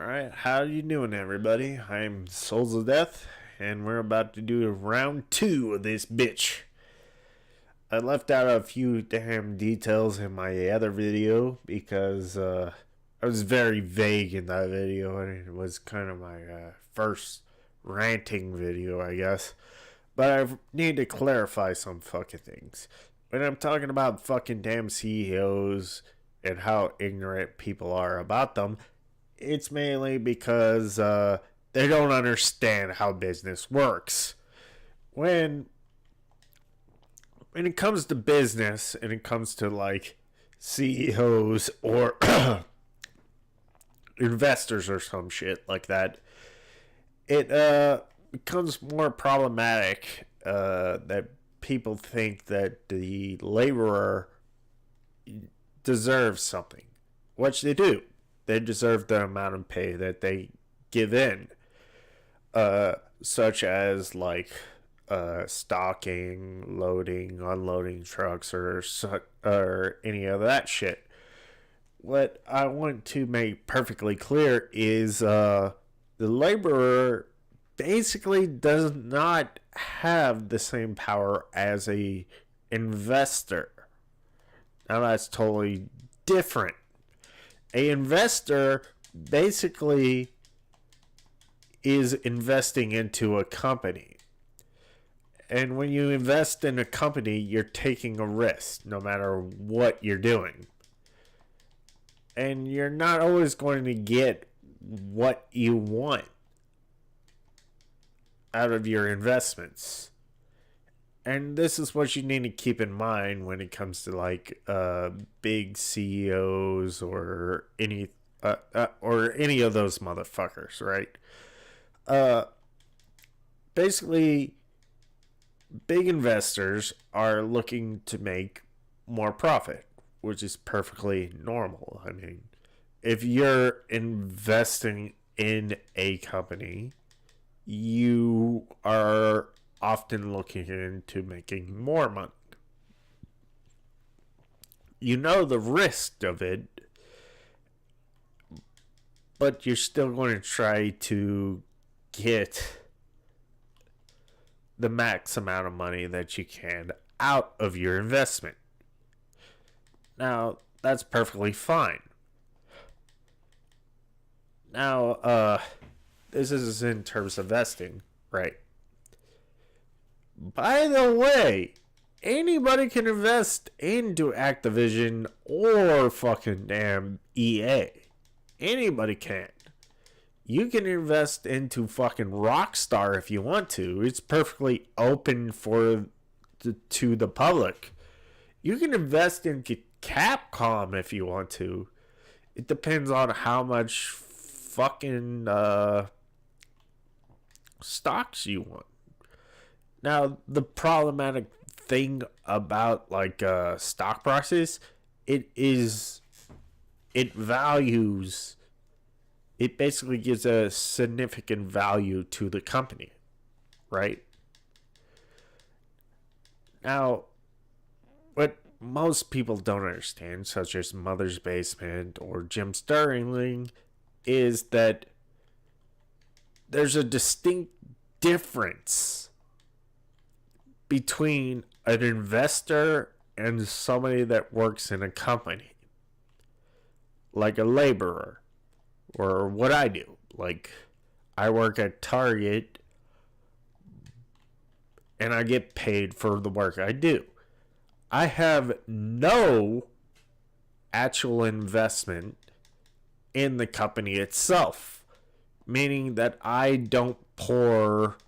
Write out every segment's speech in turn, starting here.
Alright, how you doing everybody? I'm Souls of Death, and we're about to do round 2 of this bitch. I left out a few damn details in my other video because I was very vague in that video, and it was kind of my first ranting video, I guess. But I need to clarify some fucking things. When I'm talking about fucking damn CEOs and how ignorant people are about them, it's mainly because they don't understand how business works. When it comes to business and it comes to like CEOs or investors or some shit like that, it becomes more problematic that people think that the laborer deserves something, which they do. They deserve the amount of pay that they give in, such as like stocking, loading, unloading trucks, or any of that shit. What I want to make perfectly clear is the laborer basically does not have the same power as a investor. Now that's totally different. A investor basically is investing into a company. And when you invest in a company, you're taking a risk no matter what you're doing. And you're not always going to get what you want out of your investments. And this is what you need to keep in mind when it comes to like big CEOs or any of those motherfuckers, right? Basically, big investors are looking to make more profit, which is perfectly normal. I mean, if you're investing in a company, you are often looking into making more money. You know the risk of it, but you're still going to try to get the max amount of money that you can out of your investment. Now, that's perfectly fine. Now, this is in terms of vesting, right? By the way, anybody can invest into Activision or fucking damn EA. Anybody can. You can invest into fucking Rockstar if you want to. It's perfectly open to the public. You can invest into Capcom if you want to. It depends on how much fucking stocks you want. Now, the problematic thing about like stock prices, it basically gives a significant value to the company, right? Now, what most people don't understand, such as Mother's Basement or Jim Sterling, is that there's a distinct difference between an investor and somebody that works in a company, like a laborer, or what I do. Like, I work at Target and I get paid for the work I do. I have no actual investment in the company itself, meaning that I don't pour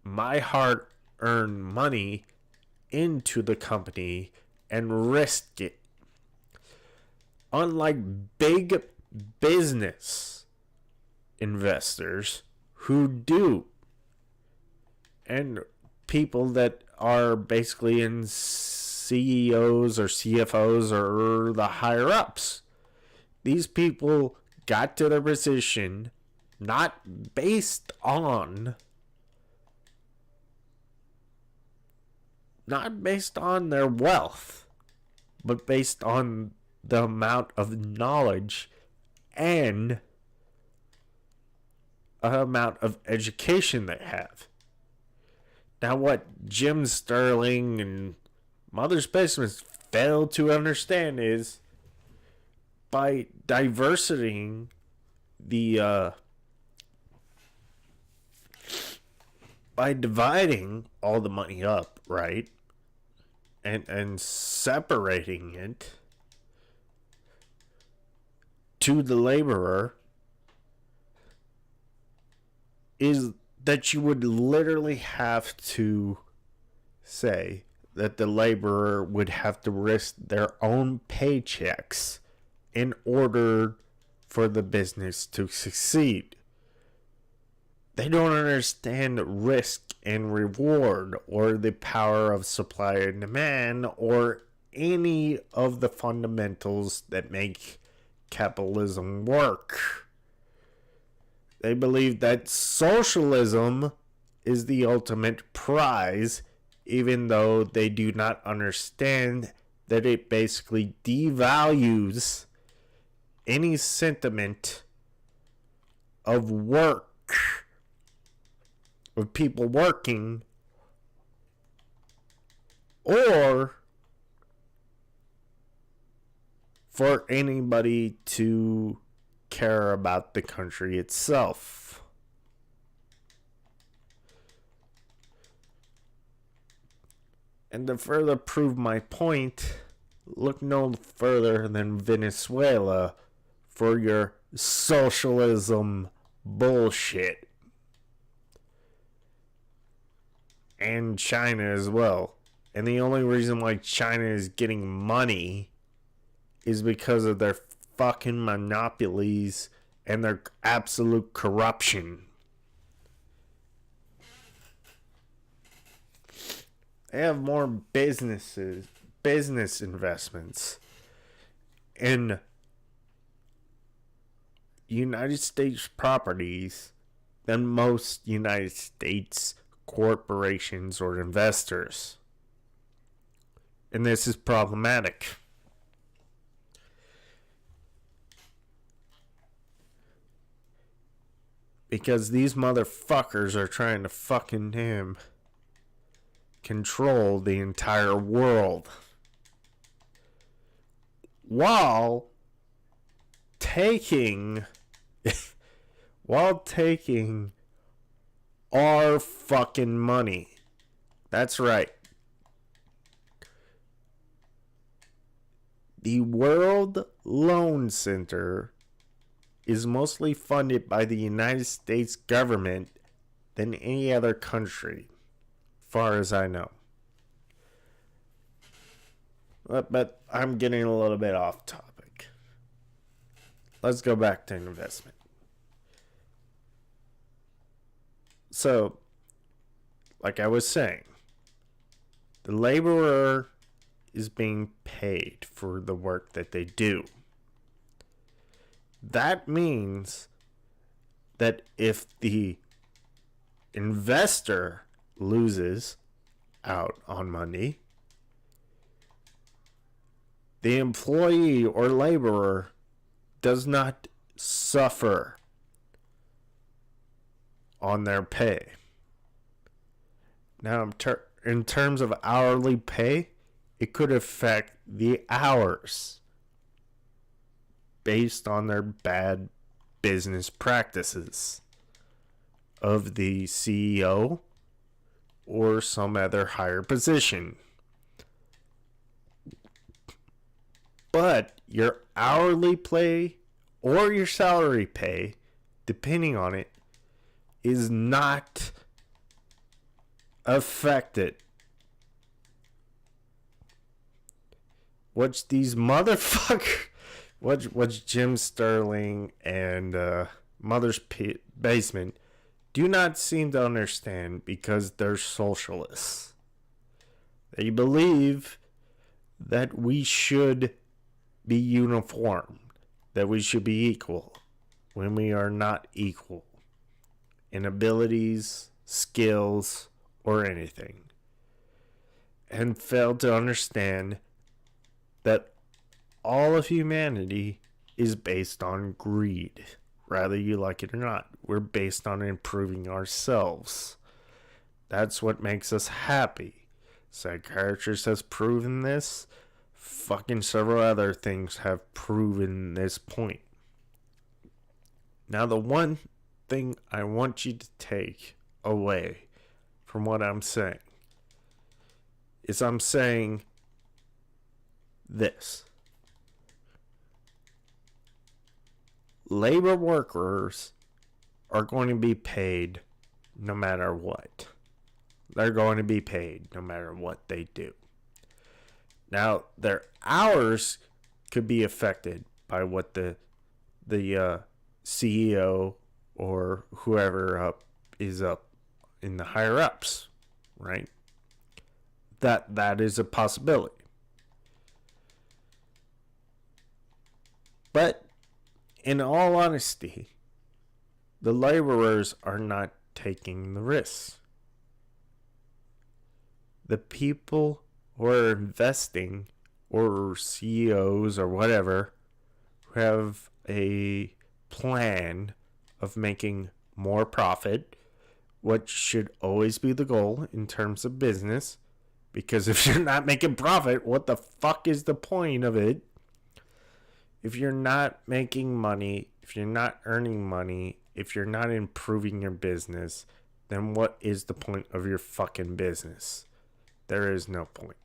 my hard-earned money into the company and risk it. Unlike big business investors who do, and people that are basically in CEOs or CFOs or the higher ups. These people got to their position not based on their wealth, but based on the amount of knowledge and amount of education they have. Now, what Jim Sterling and Mother's Basements fail to understand is by diversitying the by dividing all the money up, right, and separating it to the laborer, is that you would literally have to say that the laborer would have to risk their own paychecks in order for the business to succeed. They don't understand risk and reward or the power of supply and demand or any of the fundamentals that make capitalism work. They believe that socialism is the ultimate prize, even though they do not understand that it basically devalues any sentiment of work, of people working, or for anybody to care about the country itself. And to further prove my point, look no further than Venezuela for your socialism bullshit. And China as well. And the only reason why China is getting money is because of their fucking monopolies and their absolute corruption. They have more business investments in United States properties than most United States corporations or investors. And this is problematic. Because these motherfuckers are trying to fucking control the entire world. While taking our fucking money. That's right. The World Loan Center is mostly funded by the United States government than any other country, far as I know. But I'm getting a little bit off topic. Let's go back to investment. So, like I was saying, the laborer is being paid for the work that they do. That means that if the investor loses out on money, the employee or laborer does not suffer on their pay. Now, in terms of hourly pay, it could affect the hours based on their bad business practices of the CEO or some other higher position. But your hourly pay or your salary pay, depending on it, is not affected. What's these motherfuckers, what's Jim Sterling and Mother's Basement do not seem to understand, because they're socialists. They believe that we should be uniform, that we should be equal, when we are not equal in abilities, skills, or anything. And fail to understand that all of humanity is based on greed, whether you like it or not. We're based on improving ourselves. That's what makes us happy. Psychiatrists has proven this. Fucking several other things have proven this point. Now, the one thing I want you to take away from what I'm saying is I'm saying this. Labor workers are going to be paid no matter what. They're going to be paid no matter what they do. Now, their hours could be affected by what the CEO or whoever is up in the higher ups, right? That is a possibility. But in all honesty, the laborers are not taking the risks. The people who are investing, or CEOs or whatever, who have a plan of making more profit, what should always be the goal in terms of business, because if you're not making profit, what the fuck is the point of it? If you're not making money, if you're not earning money, if you're not improving your business, then what is the point of your fucking business? There is no point.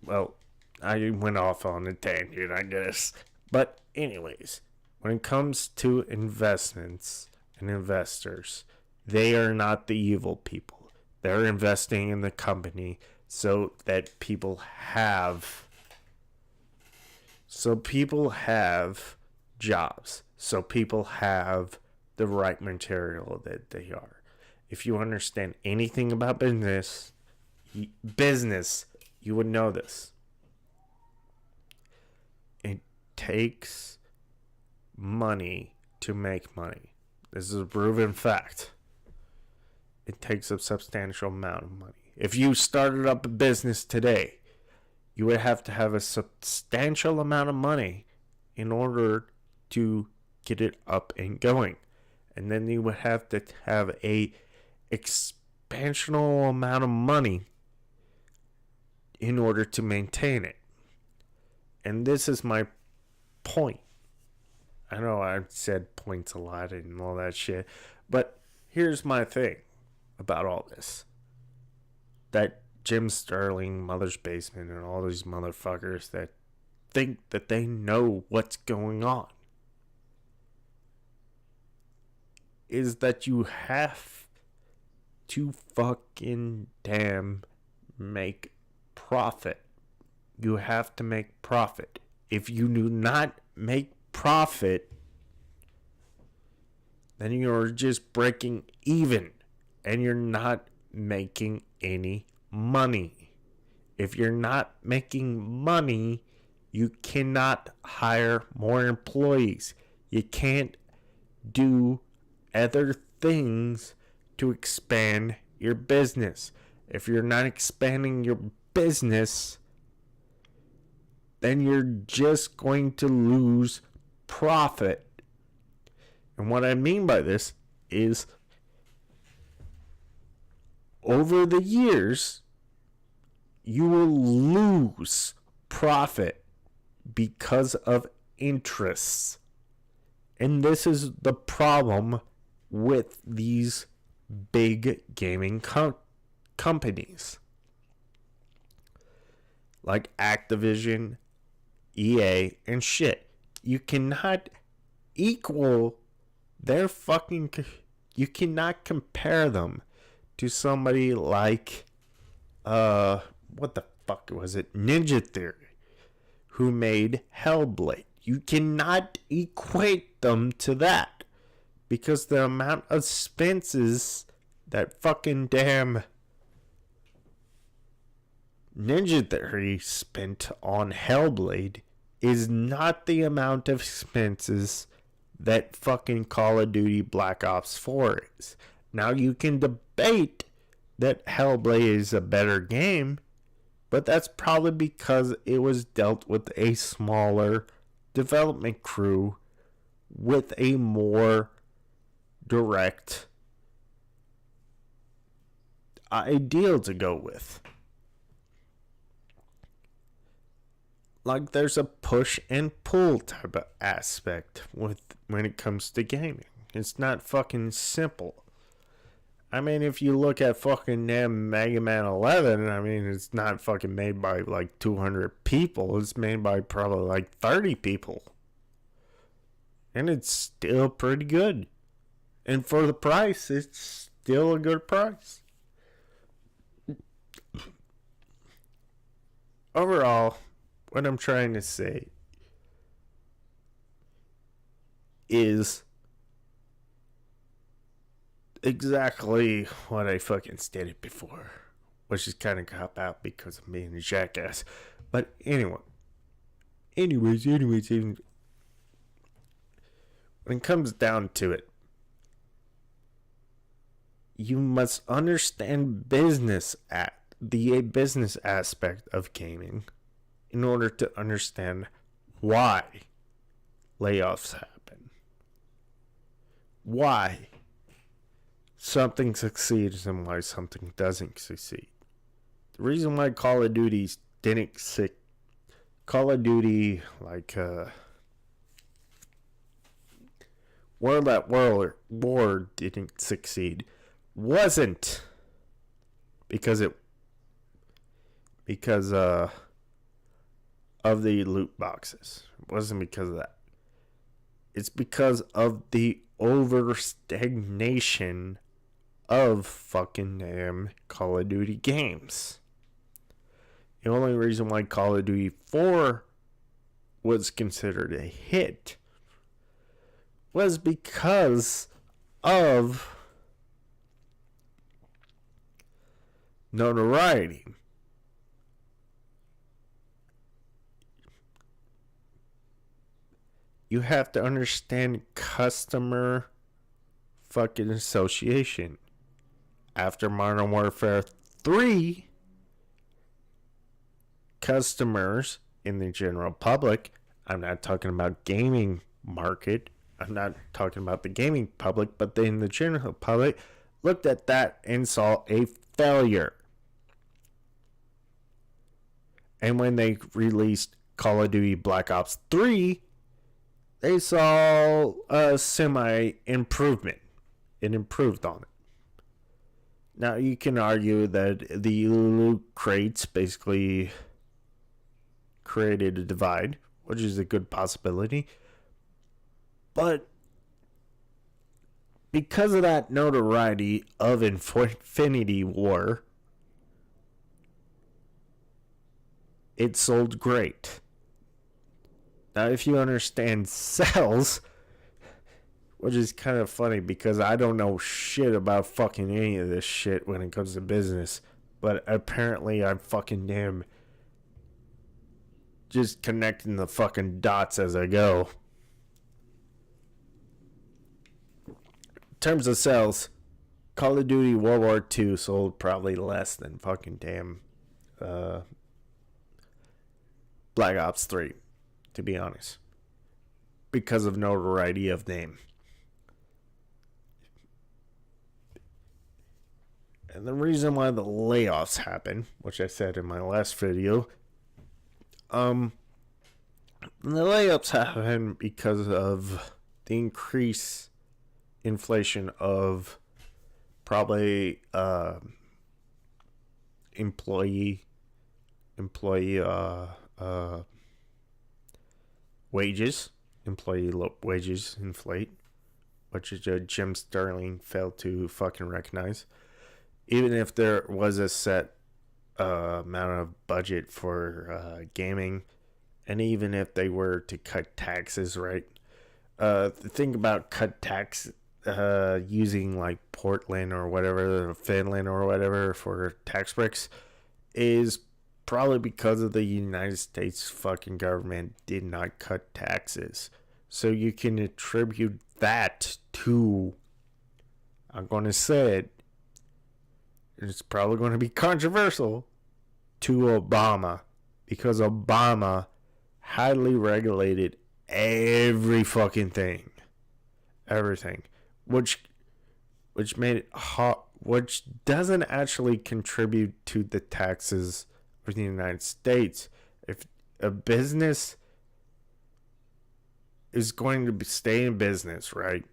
Well, I went off on a tangent, I guess. But anyways, when it comes to investments and investors, they are not the evil people. They're investing in the company so that people have jobs. So people have the right material that they are. If you understand anything about business, you would know this. It takes money to make money. This is a proven fact. It takes a substantial amount of money. If you started up a business today, you would have to have a substantial amount of money in order to get it up and going. And then you would have to have a expansional amount of money in order to maintain it. And this is my point. I know I've said points a lot and all that shit, but here's my thing about all this. That Jim Sterling, Mother's Basement, and all these motherfuckers that think that they know what's going on is that you have to fucking damn make profit. You have to make profit. If you do not make profit, then you're just breaking even and you're not making any money. If you're not making money, you cannot hire more employees. You can't do other things to expand your business. If you're not expanding your business, then you're just going to lose profit. And what I mean by this is, over the years, you will lose profit because of interests. And this is the problem with these big gaming companies like Activision, EA, and shit. You cannot equal their fucking... You cannot compare them to somebody like... what the fuck was it? Ninja Theory, who made Hellblade. You cannot equate them to that, because the amount of expenses that fucking damn Ninja Theory spent on Hellblade is not the amount of expenses that fucking Call of Duty Black Ops 4 is. Now, you can debate that Hellblade is a better game, but that's probably because it was dealt with a smaller development crew with a more direct ideal to go with. Like, there's a push and pull type of aspect when it comes to gaming. It's not fucking simple. I mean, if you look at fucking damn Mega Man 11, I mean, it's not fucking made by like 200 people. It's made by probably like 30 people. And it's still pretty good. And for the price, it's still a good price. Overall, what I'm trying to say is exactly what I fucking stated before, which is kind of cop out because I'm being a jackass. But anyways, when it comes down to it, you must understand the business aspect of gaming in order to understand why layoffs happen. Why something succeeds and why something doesn't succeed. The reason why Call of Duty didn't succeed, Call of Duty, like World at War didn't succeed, wasn't because of the loot boxes. It wasn't because of that. It's because of the over stagnation of fucking damn Call of Duty games. The only reason why Call of Duty 4 was considered a hit was because of notoriety. You have to understand customer fucking association. After Modern Warfare 3, customers in the general public, I'm not talking about gaming market, I'm not talking about the gaming public, but in the general public, looked at that and saw a failure. And when they released Call of Duty Black Ops 3, they saw a semi-improvement. It improved on it. Now, you can argue that the loot crates basically created a divide, which is a good possibility. But because of that notoriety of Infinity War, it sold great. Now, if you understand sales, which is kind of funny because I don't know shit about fucking any of this shit when it comes to business, but apparently I'm fucking damn just connecting the fucking dots as I go. In terms of sales, Call of Duty World War II sold probably less than fucking damn Black Ops 3. To be honest, because of notoriety of name. And the reason why the layoffs happen, which I said in my last video, the layoffs happen because of the increased inflation of probably employee wages, employee wages inflate, which Jim Sterling failed to fucking recognize. Even if there was a set amount of budget for gaming, and even if they were to cut taxes, right? The thing about cut tax using like Portland or whatever, Finland or whatever for tax breaks is probably because of the United States fucking government did not cut taxes. So you can attribute that to, I'm going to say it, it's probably going to be controversial, to Obama. Because Obama highly regulated every fucking thing. Everything. Which made it hot, which doesn't actually contribute to the taxes of the United States. If a business is going to stay in business, right?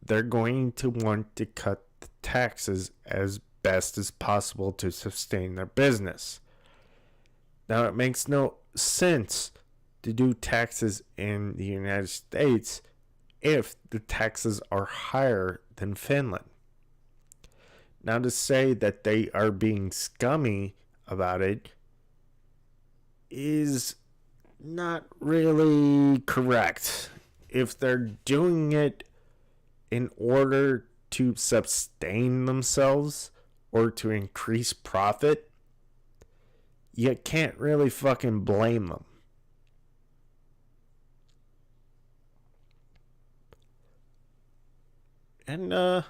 They're going to want to cut the taxes as best as possible to sustain their business. Now, it makes no sense to do taxes in the United States if the taxes are higher than Finland. Now, to say that they are being scummy about it is not really correct. If they're doing it in order to sustain themselves or to increase profit, you can't really fucking blame them. And I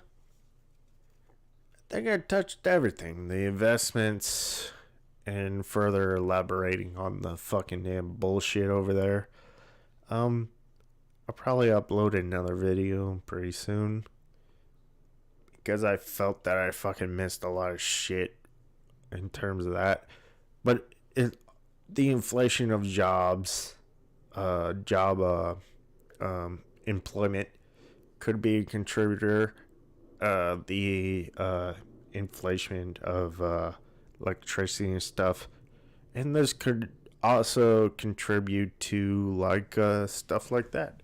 think I touched everything. The investments and further elaborating on the fucking damn bullshit over there. I'll probably upload another video pretty soon, because I felt that I fucking missed a lot of shit in terms of that. But the inflation of employment could be a contributor. The inflation of electricity and stuff, and this could also contribute to like stuff like that.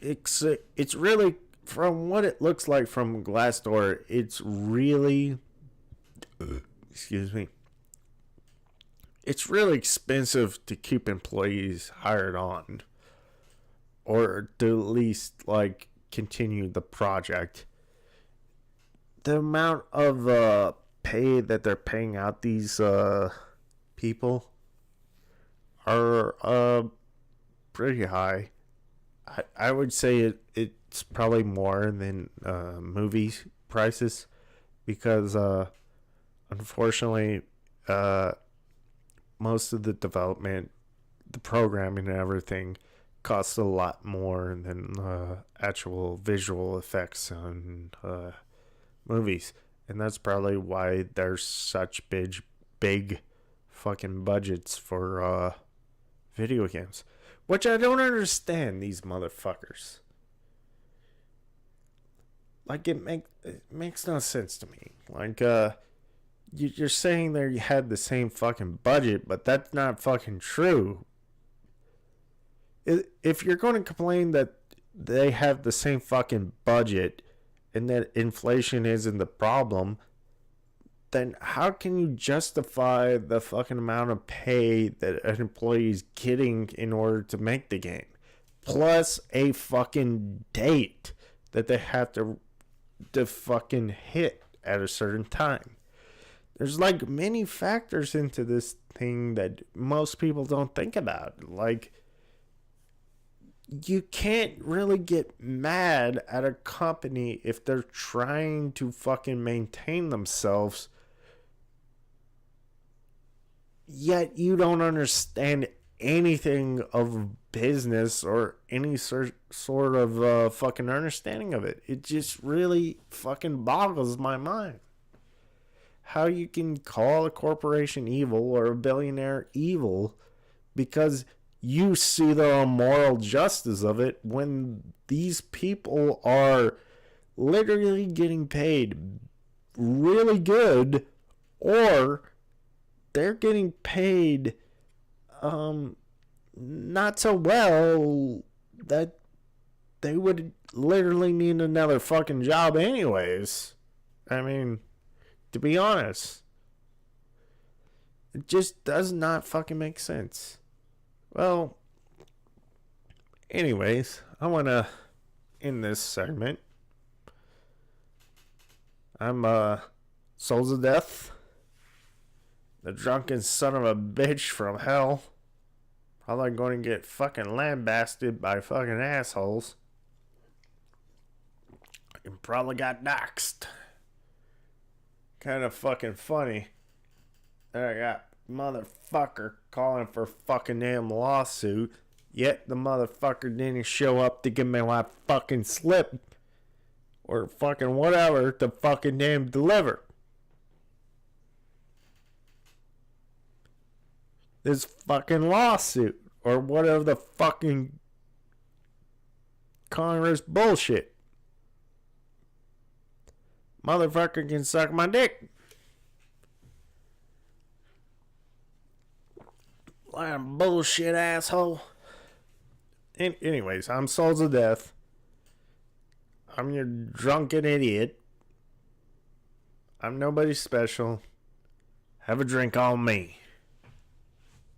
It's really, from what it looks like from Glassdoor, it's really excuse me, it's really expensive to keep employees hired on, or to at least like continue the project. The amount of pay that they're paying out these people are pretty high. I would say it's probably more than movie prices, because unfortunately most of the development, the programming and everything costs a lot more than actual visual effects on movies. And that's probably why there's such big fucking budgets for video games, which I don't understand. These motherfuckers, like, it makes no sense to me. Like, you're saying that you had the same fucking budget, but that's not fucking true. If you're going to complain that they have the same fucking budget and that inflation isn't the problem, then how can you justify the fucking amount of pay that an employee is getting in order to make the game, plus a fucking date that they have to fucking hit at a certain time? There's like many factors into this thing that most people don't think about. Like, you can't really get mad at a company if they're trying to fucking maintain themselves, yet you don't understand anything of business or any sort of fucking understanding of it. It just really fucking boggles my mind how you can call a corporation evil or a billionaire evil because you see the moral justice of it, when these people are literally getting paid really good, or they're getting paid not so well that they would literally need another fucking job anyways. I mean, to be honest, it just does not fucking make sense. Well, anyways, I want to end this segment. I'm Souls of Death, the drunken son of a bitch from hell. Probably going to get fucking lambasted by fucking assholes. And probably got doxxed. Kind of fucking funny that I got motherfucker calling for fucking damn lawsuit, yet the motherfucker didn't show up to give me my fucking slip or fucking whatever to fucking damn deliver. This fucking lawsuit or whatever the fucking Congress bullshit. Motherfucker can suck my dick. Like a bullshit asshole. Anyways, I'm Souls of Death. I'm your drunken idiot. I'm nobody special. Have a drink on me.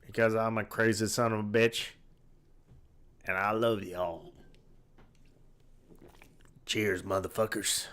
Because I'm a crazy son of a bitch. And I love y'all. Cheers, motherfuckers.